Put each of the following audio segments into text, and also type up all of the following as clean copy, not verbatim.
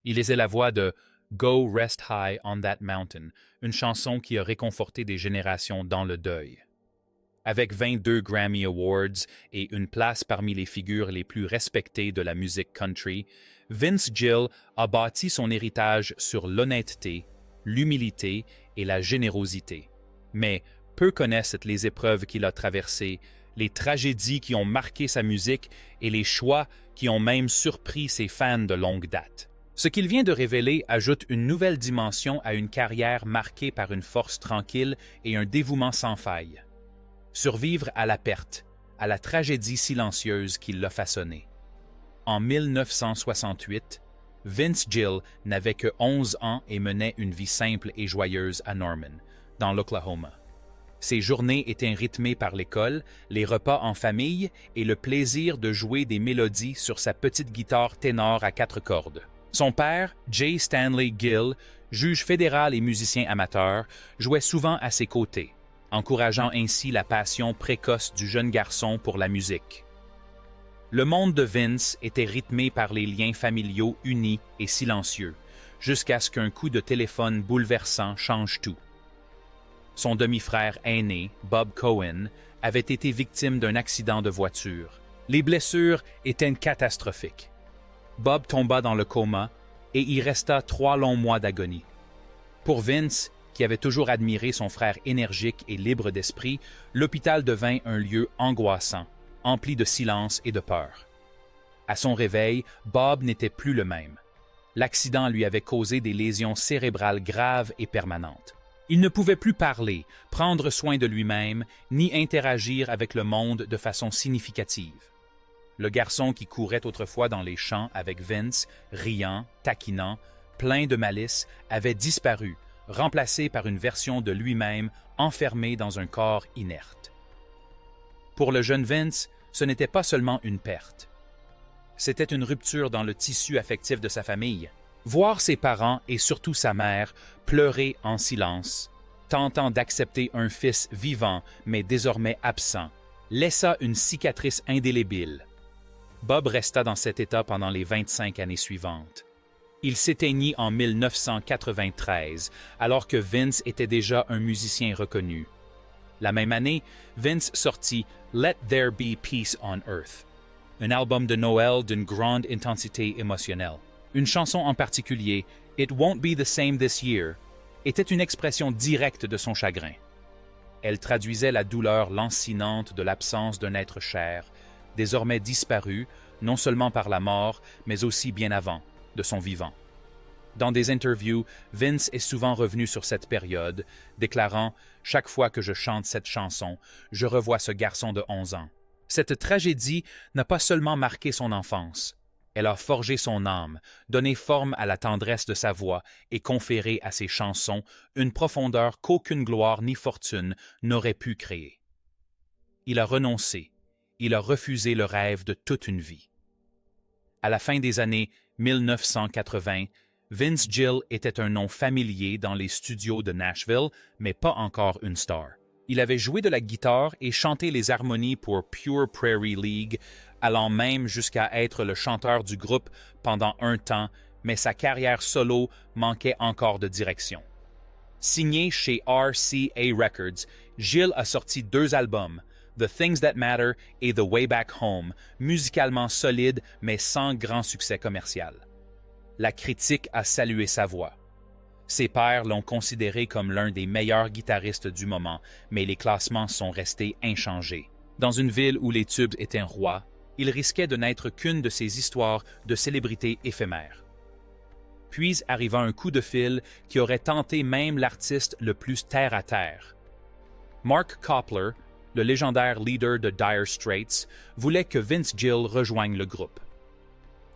Il est la voix de Go Rest High on That Mountain, une chanson qui a réconforté des générations dans le deuil. Avec 22 Grammy Awards et une place parmi les figures les plus respectées de la musique country, Vince Gill a bâti son héritage sur l'honnêteté, l'humilité et la générosité. Mais peu connaissent les épreuves qu'il a traversées, les tragédies qui ont marqué sa musique et les choix qui ont même surpris ses fans de longue date. Ce qu'il vient de révéler ajoute une nouvelle dimension à une carrière marquée par une force tranquille et un dévouement sans faille. Survivre à la perte, à la tragédie silencieuse qui l'a façonné. En 1968, Vince Gill n'avait que 11 ans et menait une vie simple et joyeuse à Norman, dans l'Oklahoma. Ses journées étaient rythmées par l'école, les repas en famille et le plaisir de jouer des mélodies sur sa petite guitare ténor à 4 cordes. Son père, J. Stanley Gill, juge fédéral et musicien amateur, jouait souvent à ses côtés, encourageant ainsi la passion précoce du jeune garçon pour la musique. Le monde de Vince était rythmé par les liens familiaux unis et silencieux, jusqu'à ce qu'un coup de téléphone bouleversant change tout. Son demi-frère aîné, Bob Cohen, avait été victime d'un accident de voiture. Les blessures étaient catastrophiques. Bob tomba dans le coma et y resta 3 longs mois d'agonie. Pour Vince, qui avait toujours admiré son frère énergique et libre d'esprit, l'hôpital devint un lieu angoissant, empli de silence et de peur. À son réveil, Bob n'était plus le même. L'accident lui avait causé des lésions cérébrales graves et permanentes. Il ne pouvait plus parler, prendre soin de lui-même, ni interagir avec le monde de façon significative. Le garçon qui courait autrefois dans les champs avec Vince, riant, taquinant, plein de malice, avait disparu, remplacé par une version de lui-même enfermé dans un corps inerte. Pour le jeune Vince, ce n'était pas seulement une perte. C'était une rupture dans le tissu affectif de sa famille. Voir ses parents et surtout sa mère pleurer en silence, tentant d'accepter un fils vivant mais désormais absent, laissa une cicatrice indélébile. Bob resta dans cet état pendant les 25 années suivantes. Il s'éteignit en 1993, alors que Vince était déjà un musicien reconnu. La même année, Vince sortit « Let There Be Peace on Earth », un album de Noël d'une grande intensité émotionnelle. Une chanson en particulier, « It Won't Be the Same This Year », était une expression directe de son chagrin. Elle traduisait la douleur lancinante de l'absence d'un être cher, désormais disparu, non seulement par la mort, mais aussi bien avant, de son vivant. Dans des interviews, Vince est souvent revenu sur cette période, déclarant « Chaque fois que je chante cette chanson, je revois ce garçon de 11 ans. » Cette tragédie n'a pas seulement marqué son enfance. Elle a forgé son âme, donné forme à la tendresse de sa voix et conféré à ses chansons une profondeur qu'aucune gloire ni fortune n'aurait pu créer. Il a renoncé, il a refusé le rêve de toute une vie. À la fin des années 1980, Vince Gill était un nom familier dans les studios de Nashville, mais pas encore une star. Il avait joué de la guitare et chanté les harmonies pour Pure Prairie League, allant même jusqu'à être le chanteur du groupe pendant un temps, mais sa carrière solo manquait encore de direction. Signé chez RCA Records, Gill a sorti 2 albums, The Things That Matter et The Way Back Home, musicalement solides mais sans grand succès commercial. La critique a salué sa voix. Ses pairs l'ont considéré comme l'un des meilleurs guitaristes du moment, mais les classements sont restés inchangés. Dans une ville où les tubes étaient rois, il risquait de n'être qu'une de ces histoires de célébrités éphémères. Puis arriva un coup de fil qui aurait tenté même l'artiste le plus terre-à-terre. Mark Knopfler, le légendaire leader de Dire Straits, voulait que Vince Gill rejoigne le groupe.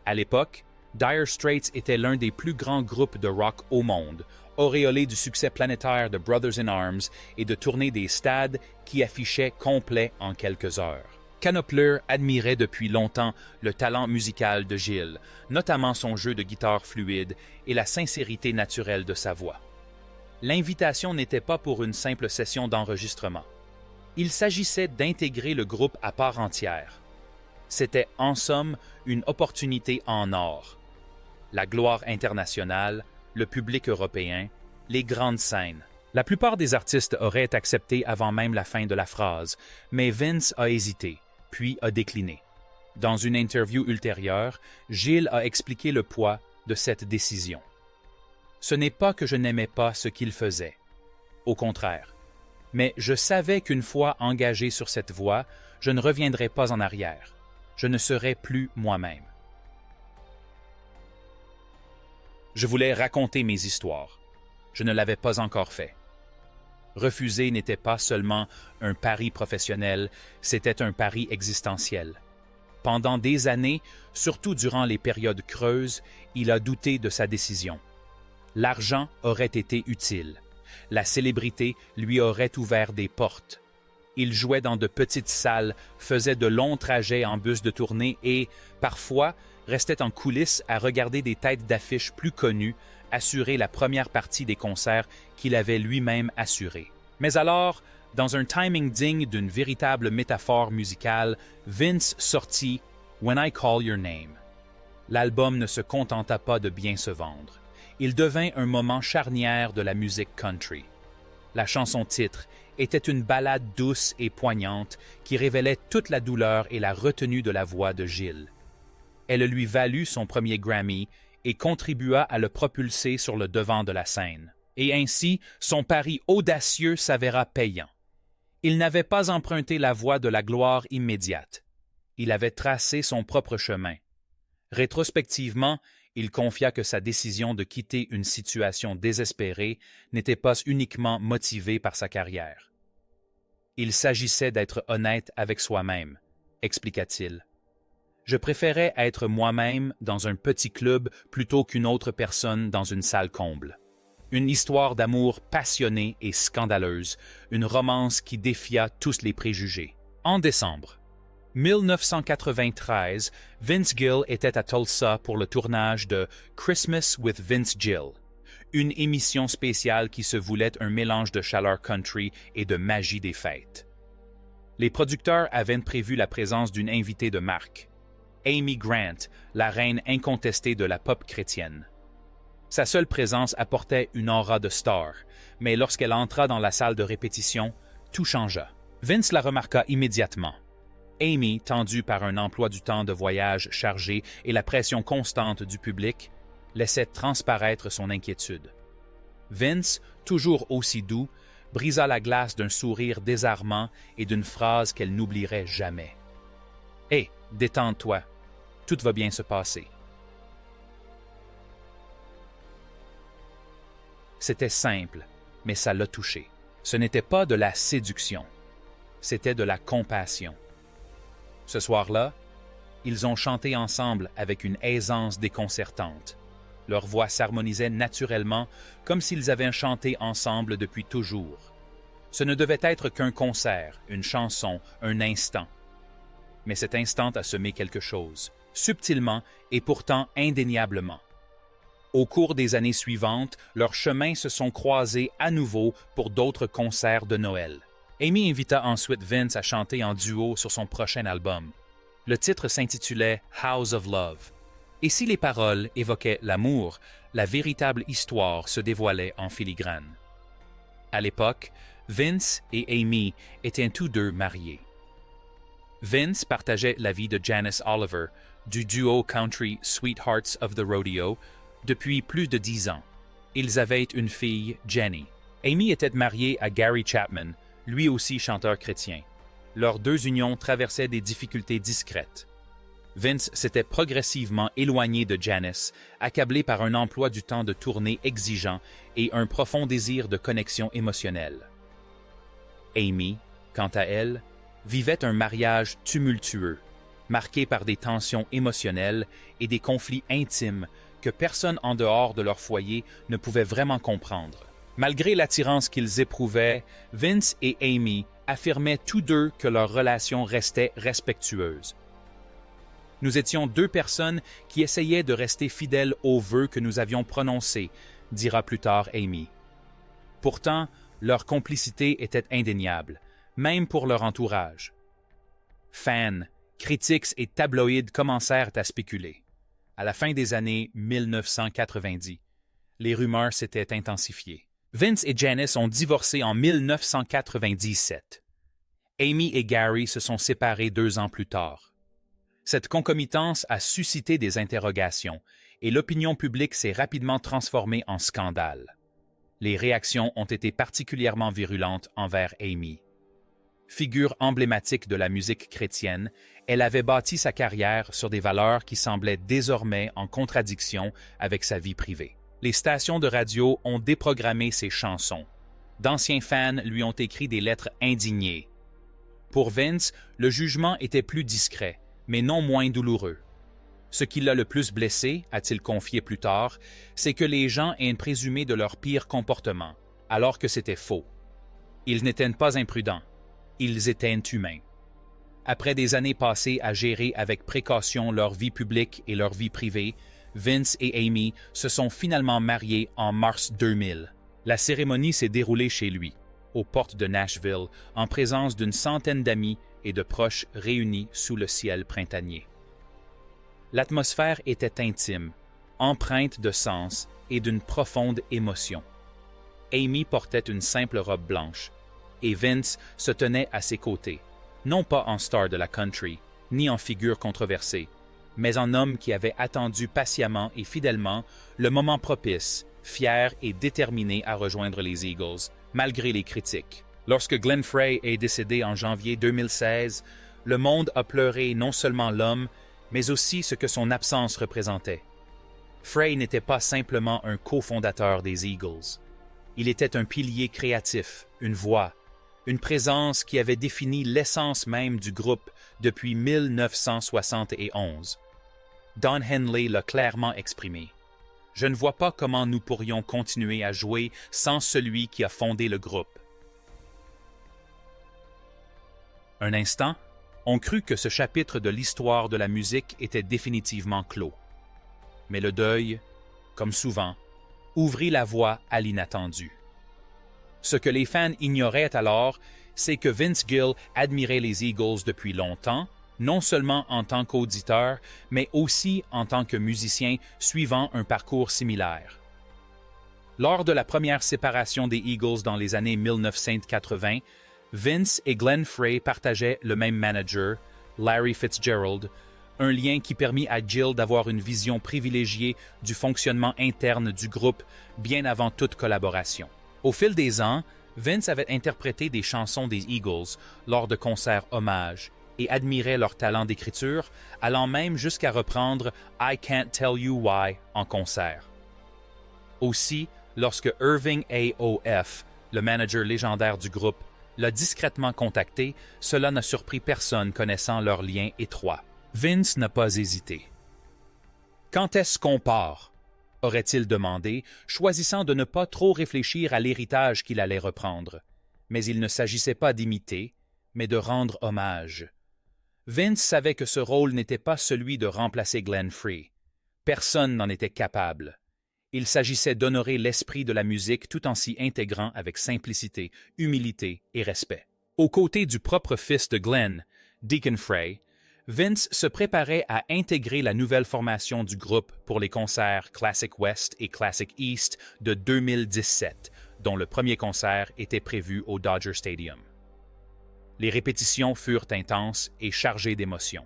À l'époque, Dire Straits était l'un des plus grands groupes de rock au monde, auréolé du succès planétaire de Brothers in Arms et de tournées des stades qui affichaient complet en quelques heures. Knopfler admirait depuis longtemps le talent musical de Gill, notamment son jeu de guitare fluide et la sincérité naturelle de sa voix. L'invitation n'était pas pour une simple session d'enregistrement. Il s'agissait d'intégrer le groupe à part entière. C'était en somme une opportunité en or. la gloire internationale, le public européen, les grandes scènes. La plupart des artistes auraient accepté avant même la fin de la phrase, mais Vince a hésité, puis a décliné. Dans une interview ultérieure, Gilles a expliqué le poids de cette décision. Ce n'est pas que je n'aimais pas ce qu'il faisait. Au contraire. Mais je savais qu'une fois engagé sur cette voie, je ne reviendrais pas en arrière. Je ne serais plus moi-même. Je voulais raconter mes histoires. Je ne l'avais pas encore fait. Refuser n'était pas seulement un pari professionnel, c'était un pari existentiel. Pendant des années, surtout durant les périodes creuses, il a douté de sa décision. L'argent aurait été utile. La célébrité lui aurait ouvert des portes. Il jouait dans de petites salles, faisait de longs trajets en bus de tournée et, parfois, restait en coulisses à regarder des têtes d'affiche plus connues assurer la première partie des concerts qu'il avait lui-même assurés. Mais alors, dans un timing digne d'une véritable métaphore musicale, Vince sortit « When I Call Your Name ». L'album ne se contenta pas de bien se vendre. Il devint un moment charnière de la musique country. La chanson-titre était une ballade douce et poignante qui révélait toute la douleur et la retenue de la voix de Gilles. Elle lui valut son premier Grammy et contribua à le propulser sur le devant de la scène. Et ainsi, son pari audacieux s'avéra payant. Il n'avait pas emprunté la voie de la gloire immédiate. Il avait tracé son propre chemin. Rétrospectivement, il confia que sa décision de quitter une situation désespérée n'était pas uniquement motivée par sa carrière. Il s'agissait d'être honnête avec soi-même, expliqua-t-il. Je préférais être moi-même dans un petit club plutôt qu'une autre personne dans une salle comble. Une histoire d'amour passionnée et scandaleuse, une romance qui défia tous les préjugés. En décembre 1993, Vince Gill était à Tulsa pour le tournage de Christmas with Vince Gill, une émission spéciale qui se voulait un mélange de chaleur country et de magie des fêtes. Les producteurs avaient prévu la présence d'une invitée de marque, Amy Grant, la reine incontestée de la pop chrétienne. Sa seule présence apportait une aura de star, mais lorsqu'elle entra dans la salle de répétition, tout changea. Vince la remarqua immédiatement. Amy, tendue par un emploi du temps de voyage chargé et la pression constante du public, laissait transparaître son inquiétude. Vince, toujours aussi doux, brisa la glace d'un sourire désarmant et d'une phrase qu'elle n'oublierait jamais. « Hé, détends-toi, tout va bien se passer. » C'était simple, mais ça l'a touché. Ce n'était pas de la séduction, c'était de la compassion. Ce soir-là, ils ont chanté ensemble avec une aisance déconcertante. Leurs voix s'harmonisaient naturellement, comme s'ils avaient chanté ensemble depuis toujours. Ce ne devait être qu'un concert, une chanson, un instant. Mais cet instant a semé quelque chose, subtilement et pourtant indéniablement. Au cours des années suivantes, leurs chemins se sont croisés à nouveau pour d'autres concerts de Noël. Amy invita ensuite Vince à chanter en duo sur son prochain album. Le titre s'intitulait « House of Love ». Et si les paroles évoquaient l'amour, la véritable histoire se dévoilait en filigrane. À l'époque, Vince et Amy étaient tous deux mariés. Vince partageait la vie de Janice Oliver, du duo country Sweethearts of the Rodeo, depuis plus de 10 ans. Ils avaient une fille, Jenny. Amy était mariée à Gary Chapman, lui aussi chanteur chrétien. Leurs deux unions traversaient des difficultés discrètes. Vince s'était progressivement éloigné de Janice, accablé par un emploi du temps de tournée exigeant et un profond désir de connexion émotionnelle. Amy, quant à elle, vivait un mariage tumultueux, marqué par des tensions émotionnelles et des conflits intimes que personne en dehors de leur foyer ne pouvait vraiment comprendre. Malgré l'attirance qu'ils éprouvaient, Vince et Amy affirmaient tous deux que leur relation restait respectueuse. « Nous étions deux personnes qui essayaient de rester fidèles aux vœux que nous avions prononcés », dira plus tard Amy. Pourtant, leur complicité était indéniable, même pour leur entourage. Fans, critiques et tabloïds commencèrent à spéculer. À la fin des années 1990, les rumeurs s'étaient intensifiées. Vince et Janis ont divorcé en 1997. Amy et Gary se sont séparés 2 ans plus tard. Cette concomitance a suscité des interrogations et l'opinion publique s'est rapidement transformée en scandale. Les réactions ont été particulièrement virulentes envers Amy. Figure emblématique de la musique chrétienne, elle avait bâti sa carrière sur des valeurs qui semblaient désormais en contradiction avec sa vie privée. Les stations de radio ont déprogrammé ses chansons. D'anciens fans lui ont écrit des lettres indignées. Pour Vince, le jugement était plus discret, mais non moins douloureux. Ce qui l'a le plus blessé, a-t-il confié plus tard, c'est que les gens aient présumé de leur pire comportement, alors que c'était faux. Ils n'étaient pas imprudents, ils étaient humains. Après des années passées à gérer avec précaution leur vie publique et leur vie privée, Vince et Amy se sont finalement mariés en mars 2000. La cérémonie s'est déroulée chez lui, aux portes de Nashville, en présence d'une centaine d'amis et de proches réunis sous le ciel printanier. L'atmosphère était intime, empreinte de sens et d'une profonde émotion. Amy portait une simple robe blanche, et Vince se tenait à ses côtés, non pas en star de la country, ni en figure controversée, mais en homme qui avait attendu patiemment et fidèlement le moment propice, fier et déterminé à rejoindre les Eagles, malgré les critiques. Lorsque Glenn Frey est décédé en janvier 2016, le monde a pleuré non seulement l'homme, mais aussi ce que son absence représentait. Frey n'était pas simplement un cofondateur des Eagles. Il était un pilier créatif, une voix, une présence qui avait défini l'essence même du groupe depuis 1971. Don Henley l'a clairement exprimé. « Je ne vois pas comment nous pourrions continuer à jouer sans celui qui a fondé le groupe. » Un instant, on crut que ce chapitre de l'histoire de la musique était définitivement clos. Mais le deuil, comme souvent, ouvrit la voie à l'inattendu. Ce que les fans ignoraient alors, c'est que Vince Gill admirait les Eagles depuis longtemps, non seulement en tant qu'auditeur, mais aussi en tant que musicien suivant un parcours similaire. Lors de la première séparation des Eagles dans les années 1980, Vince et Glenn Frey partageaient le même manager, Larry Fitzgerald, un lien qui permit à Gill d'avoir une vision privilégiée du fonctionnement interne du groupe bien avant toute collaboration. Au fil des ans, Vince avait interprété des chansons des Eagles lors de concerts hommages et admirait leur talent d'écriture, allant même jusqu'à reprendre « I Can't Tell You Why » en concert. Aussi, lorsque Irving A.O.F., le manager légendaire du groupe, l'a discrètement contacté, cela n'a surpris personne connaissant leur lien étroit. Vince n'a pas hésité. « Quand est-ce qu'on part ?» aurait-il demandé, choisissant de ne pas trop réfléchir à l'héritage qu'il allait reprendre. Mais il ne s'agissait pas d'imiter, mais de rendre hommage. Vince savait que ce rôle n'était pas celui de remplacer Glenn Frey. Personne n'en était capable. Il s'agissait d'honorer l'esprit de la musique tout en s'y intégrant avec simplicité, humilité et respect. Aux côtés du propre fils de Glenn, Deacon Frey, Vince se préparait à intégrer la nouvelle formation du groupe pour les concerts Classic West et Classic East de 2017, dont le premier concert était prévu au Dodger Stadium. Les répétitions furent intenses et chargées d'émotions.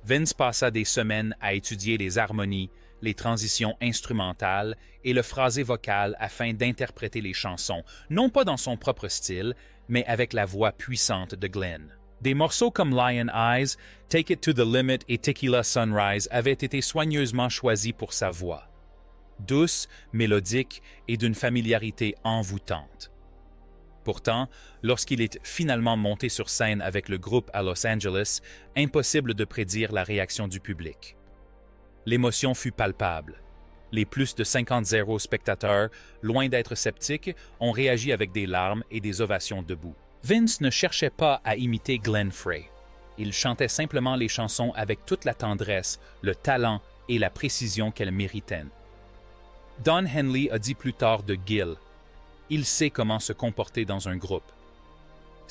Vince passa des semaines à étudier les harmonies, les transitions instrumentales et le phrasé vocal afin d'interpréter les chansons, non pas dans son propre style, mais avec la voix puissante de Glenn. Des morceaux comme Lion Eyes, Take It to the Limit et Tequila Sunrise avaient été soigneusement choisis pour sa voix. Douce, mélodique et d'une familiarité envoûtante. Pourtant, lorsqu'il est finalement monté sur scène avec le groupe à Los Angeles, impossible de prédire la réaction du public. L'émotion fut palpable. Les plus de 50-0 spectateurs, loin d'être sceptiques, ont réagi avec des larmes et des ovations debout. Vince ne cherchait pas à imiter Glenn Frey. Il chantait simplement les chansons avec toute la tendresse, le talent et la précision qu'elles méritaient. Don Henley a dit plus tard de Gill « Il sait comment se comporter dans un groupe. »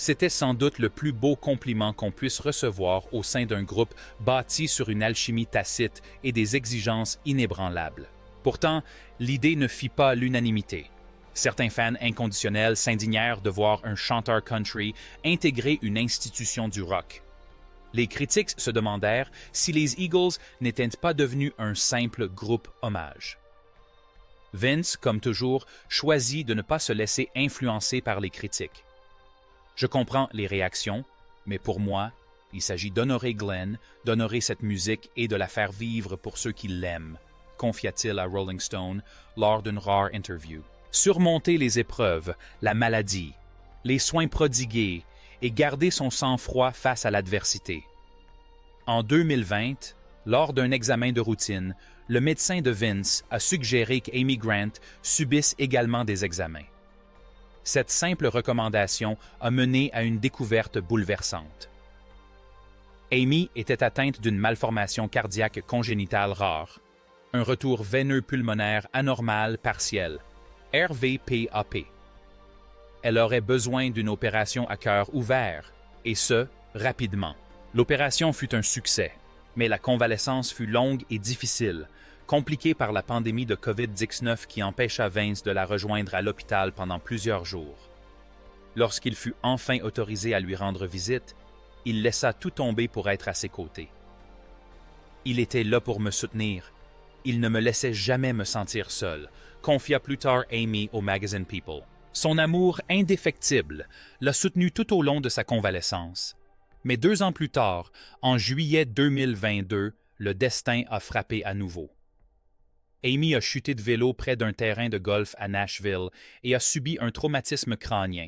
C'était sans doute le plus beau compliment qu'on puisse recevoir au sein d'un groupe bâti sur une alchimie tacite et des exigences inébranlables. Pourtant, l'idée ne fit pas l'unanimité. Certains fans inconditionnels s'indignèrent de voir un chanteur country intégrer une institution du rock. Les critiques se demandèrent si les Eagles n'étaient pas devenus un simple groupe hommage. Vince, comme toujours, choisit de ne pas se laisser influencer par les critiques. Je comprends les réactions, mais pour moi, il s'agit d'honorer Glenn, d'honorer cette musique et de la faire vivre pour ceux qui l'aiment, confia-t-il à Rolling Stone lors d'une rare interview. Surmonter les épreuves, la maladie, les soins prodigués et garder son sang-froid face à l'adversité. En 2020, lors d'un examen de routine, le médecin de Vince a suggéré qu'Amy Grant subisse également des examens. Cette simple recommandation a mené à une découverte bouleversante. Amy était atteinte d'une malformation cardiaque congénitale rare, un retour veineux pulmonaire anormal partiel, RVPAP. Elle aurait besoin d'une opération à cœur ouvert, et ce, rapidement. L'opération fut un succès, mais la convalescence fut longue et difficile, compliquée par la pandémie de COVID-19 qui empêcha Vince de la rejoindre à l'hôpital pendant plusieurs jours. Lorsqu'il fut enfin autorisé à lui rendre visite, il laissa tout tomber pour être à ses côtés. Il était là pour me soutenir. Il ne me laissait jamais me sentir seul, confia plus tard Amy au magazine People. Son amour indéfectible l'a soutenu tout au long de sa convalescence. Mais 2 ans plus tard, en juillet 2022, le destin a frappé à nouveau. Amy a chuté de vélo près d'un terrain de golf à Nashville et a subi un traumatisme crânien.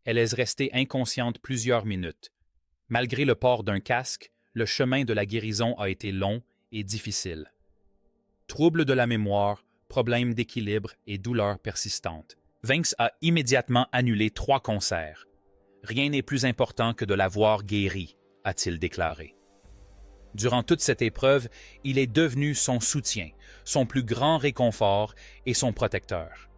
Elle est restée inconsciente plusieurs minutes. Malgré le port d'un casque, le chemin de la guérison a été long et difficile. Troubles de la mémoire, problèmes d'équilibre et douleurs persistantes. Vince a immédiatement annulé 3 concerts. « Rien n'est plus important que de la voir guérie », a-t-il déclaré. Durant toute cette épreuve, il est devenu son soutien, son plus grand réconfort et son protecteur.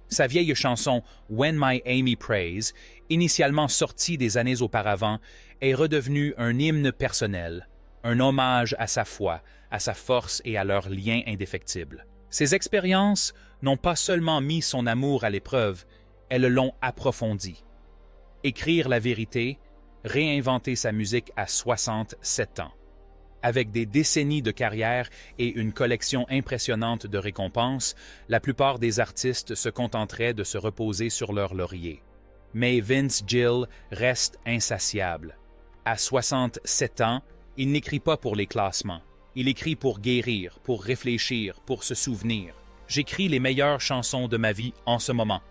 Sa vieille chanson « When My Amy Prays », initialement sortie des années auparavant, est redevenue un hymne personnel, un hommage à sa foi, à sa force et à leur lien indéfectible. Ces expériences n'ont pas seulement mis son amour à l'épreuve, elles l'ont approfondi. Écrire la vérité, réinventer sa musique à 67 ans. Avec des décennies de carrière et une collection impressionnante de récompenses, la plupart des artistes se contenteraient de se reposer sur leur laurier. Mais Vince Gill reste insatiable. À 67 ans, il n'écrit pas pour les classements. Il écrit pour guérir, pour réfléchir, pour se souvenir. « J'écris les meilleures chansons de ma vie en ce moment »,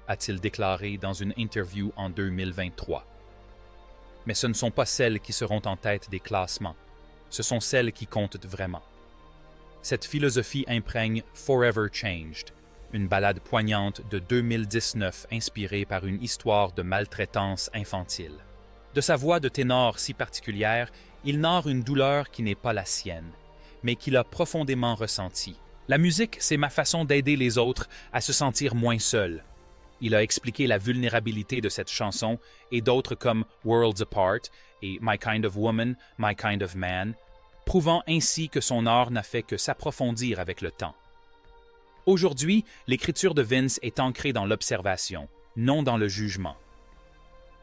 a-t-il déclaré dans une interview en 2023. Mais ce ne sont pas celles qui seront en tête des classements. Ce sont celles qui comptent vraiment. Cette philosophie imprègne Forever Changed, une ballade poignante de 2019 inspirée par une histoire de maltraitance infantile. De sa voix de ténor si particulière, il narre une douleur qui n'est pas la sienne, mais qu'il a profondément ressentie. La musique, c'est ma façon d'aider les autres à se sentir moins seuls. Il a expliqué la vulnérabilité de cette chanson et d'autres comme Worlds Apart et My Kind of Woman, My Kind of Man, prouvant ainsi que son art n'a fait que s'approfondir avec le temps. Aujourd'hui, l'écriture de Vince est ancrée dans l'observation, non dans le jugement.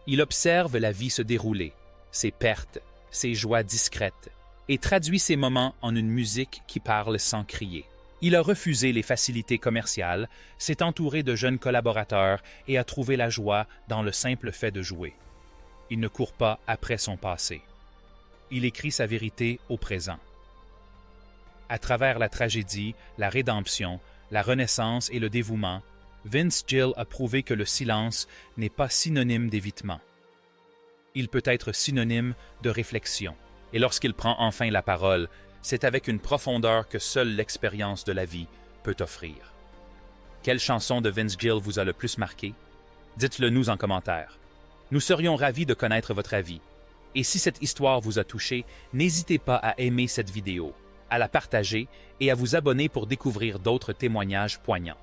Il observe la vie se dérouler, ses pertes, ses joies discrètes, et traduit ces moments en une musique qui parle sans crier. Il a refusé les facilités commerciales, s'est entouré de jeunes collaborateurs et a trouvé la joie dans le simple fait de jouer. Il ne court pas après son passé. Il écrit sa vérité au présent. À travers la tragédie, la rédemption, la renaissance et le dévouement, Vince Gill a prouvé que le silence n'est pas synonyme d'évitement. Il peut être synonyme de réflexion. Et lorsqu'il prend enfin la parole, c'est avec une profondeur que seule l'expérience de la vie peut offrir. Quelle chanson de Vince Gill vous a le plus marqué? Dites-le nous en commentaire. Nous serions ravis de connaître votre avis. Et si cette histoire vous a touché, n'hésitez pas à aimer cette vidéo, à la partager et à vous abonner pour découvrir d'autres témoignages poignants.